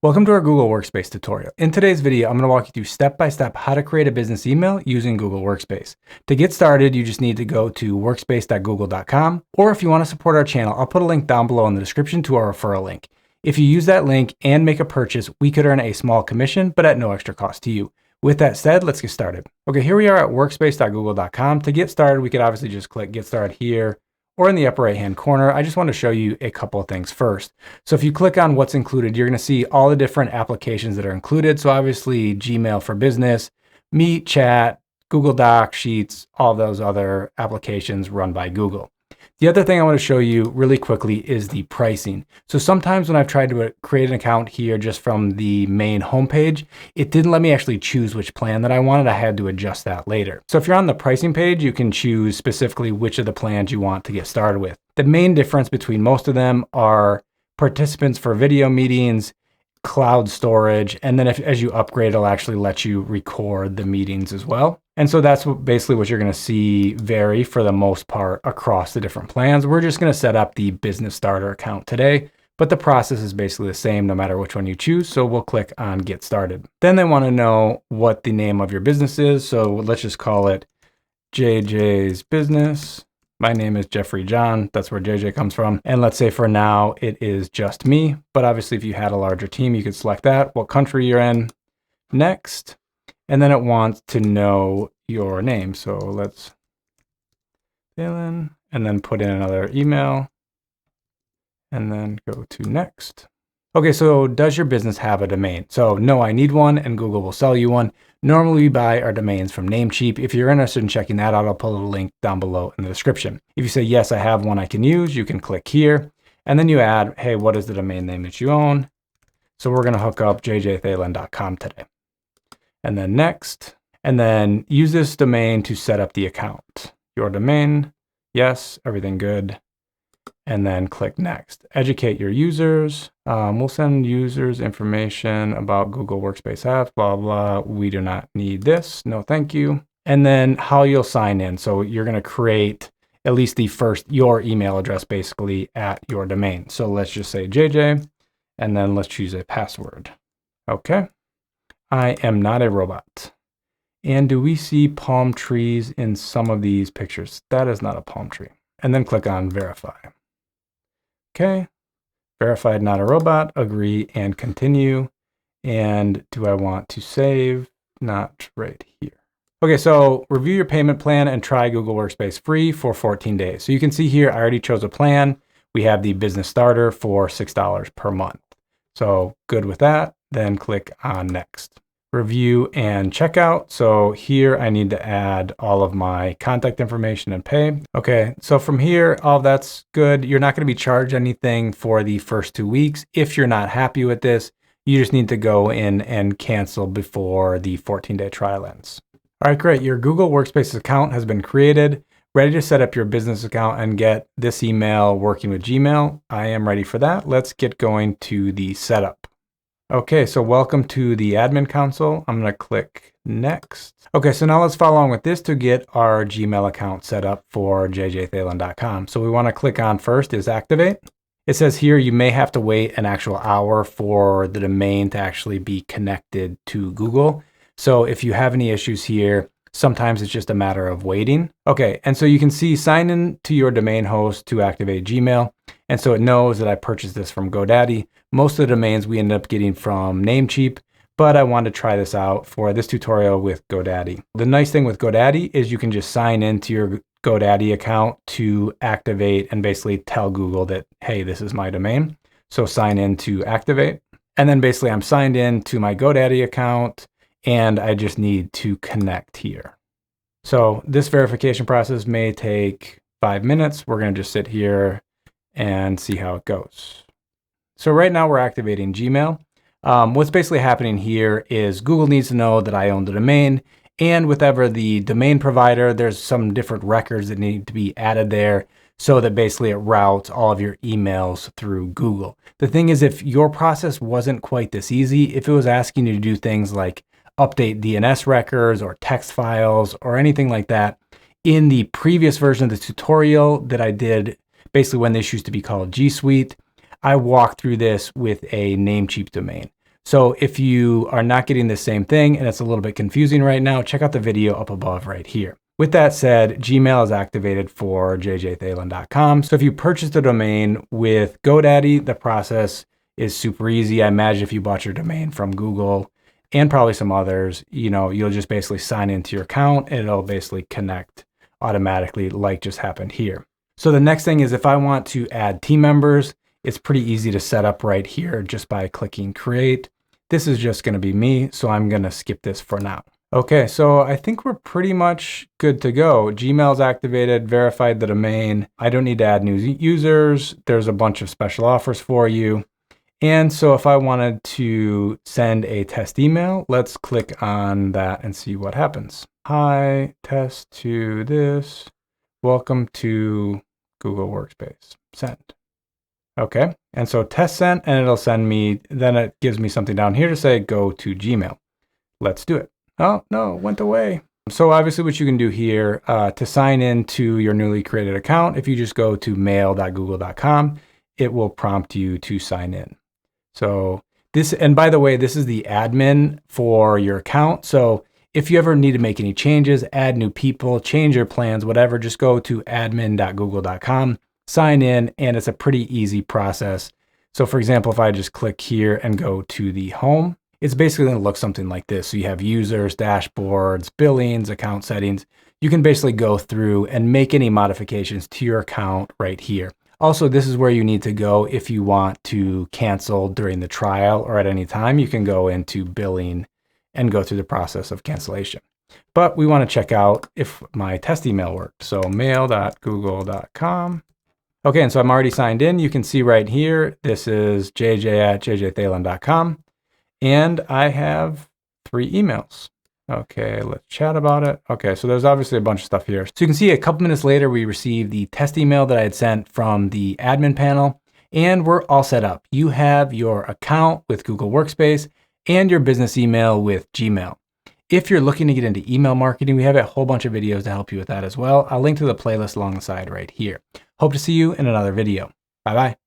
Welcome to our Google Workspace tutorial. In today's video, I'm going to walk you through step-by-step how to create a business email using Google Workspace. To get started, you just need to go to workspace.google.com, or if you want to support our channel, I'll put a link down below in the description to our referral link. If you use that link and make a purchase, we could earn a small commission, but at no extra cost to you. With that said, let's get started. Okay, here we are at workspace.google.com. To get started, we could obviously just click Get Started here, or in the upper right-hand corner. I just want to show you a couple of things first. So if you click on what's included, you're going to see all the different applications that are included. So obviously Gmail for Business, Meet, Chat, Google Docs, Sheets, all those other applications run by Google. The other thing I want to show you really quickly is the pricing. So sometimes when I've tried to create an account here just from the main homepage, it didn't let me actually choose which plan that I wanted. I had to adjust that later. So if you're on the pricing page, you can choose specifically which of the plans you want to get started with. The main difference between most of them are participants for video meetings, cloud storage, and then as you upgrade, it'll actually let you record the meetings as well. And so that's basically what you're going to see vary for the most part across the different plans. We're just going to set up the business starter account today, but the process is basically the same no matter which one you choose. So we'll click on Get Started. Then they want to know what the name of your business is. So let's just call it JJ's Business. My name is Jeffrey John. That's where JJ comes from. And let's say for now it is just me, but obviously if you had a larger team, you could select that, what country you're in. Next. And then it wants to know your name. So let's fill in and then put in another email and then go to next. Okay, so does your business have a domain? So no, I need one and Google will sell you one. Normally we buy our domains from Namecheap. If you're interested in checking that out, I'll put a link down below in the description. If you say, yes, I have one I can use, you can click here and then you add, hey, what is the domain name that you own? So we're gonna hook up jjthalen.com today. And then next, and then use this domain to set up the account. Your domain, yes, everything good. And then click next. Educate your users. We'll send users information about Google Workspace apps, blah, blah. We do not need this. No, thank you. And then how you'll sign in. So you're going to create at least the first, your email address basically at your domain. So let's just say JJ, and then let's choose a password. Okay. I am not a robot. And do we see palm trees in some of these pictures? That is not a palm tree. And then click on verify. Okay, verified, not a robot, agree and continue. And do I want to save? Not right here. Okay, so review your payment plan and try Google Workspace free for 14 days. So you can see here, I already chose a plan. We have the business starter for $6 per month. So good with that, then click on next. Review and checkout. So here I need to add all of my contact information and pay. Okay, so from here, all that's good. You're not going to be charged anything for the first 2 weeks. If you're not happy with this, you just need to go in and cancel before the 14-day trial ends. All right, great. Your Google Workspace account has been created, ready to set up your business account and get this email working with Gmail. I am ready for that. Let's get going to the setup. Okay, so welcome to the admin console. I'm going to click next. Okay, so now let's follow along with this to get our Gmail account set up for jjthalen.com. So we want to click on first is activate. It says here you may have to wait an actual hour for the domain to actually be connected to Google. So if you have any issues here, sometimes it's just a matter of waiting. Okay, and so you can see sign in to your domain host to activate Gmail. And so it knows that I purchased this from GoDaddy. Most of the domains we end up getting from Namecheap, but I wanted to try this out for this tutorial with GoDaddy. The nice thing with GoDaddy is you can just sign into your GoDaddy account to activate and basically tell Google that, hey, this is my domain. So sign in to activate. And then basically I'm signed in to my GoDaddy account and I just need to connect here. So this verification process may take 5 minutes. We're going to just sit here and see how it goes. So right now we're activating Gmail. What's basically happening here is Google needs to know that I own the domain, and whatever the domain provider, there's some different records that need to be added there so that basically it routes all of your emails through Google. The thing is, if your process wasn't quite this easy, if it was asking you to do things like update DNS records or text files or anything like that, in the previous version of the tutorial that I did, basically when this used to be called G Suite, I walked through this with a Namecheap domain. So if you are not getting the same thing and it's a little bit confusing right now, check out the video up above right here. With that said, Gmail is activated for jjthalen.com. So if you purchased a domain with GoDaddy, the process is super easy. I imagine if you bought your domain from Google and probably some others, you'll just basically sign into your account and it'll basically connect automatically like just happened here. So the next thing is if I want to add team members, it's pretty easy to set up right here just by clicking create. This is just going to be me, so I'm going to skip this for now. Okay, so I think we're pretty much good to go. Gmail's activated, verified the domain. I don't need to add new users. There's a bunch of special offers for you. And so if I wanted to send a test email, let's click on that and see what happens. Hi, test to this. Welcome to Google Workspace. Send. Okay, and so test sent, and it'll send me, then it gives me something down here to say go to Gmail. Let's do it. Oh, no, it went away. So obviously what you can do here to sign in to your newly created account, if you just go to mail.google.com, it will prompt you to sign in. So this, and by the way, this is the admin for your account. So if you ever need to make any changes, add new people, change your plans, whatever, just go to admin.google.com, sign in, and it's a pretty easy process. So for example, if I just click here and go to the home, it's basically going to look something like this. So you have users, dashboards, billings, account settings. You can basically go through and make any modifications to your account right here. Also, this is where you need to go if you want to cancel during the trial or at any time. You can go into billing and go through the process of cancellation. But we want to check out if my test email worked. So mail.google.com. Okay, and so I'm already signed in. You can see right here, this is jj@jjthalen.com. And I have 3 emails. Okay, let's chat about it. Okay, so there's obviously a bunch of stuff here. So you can see a couple minutes later, we received the test email that I had sent from the admin panel, and we're all set up. You have your account with Google Workspace and your business email with Gmail. If you're looking to get into email marketing, we have a whole bunch of videos to help you with that as well. I'll link to the playlist along the side right here. Hope to see you in another video. Bye-bye.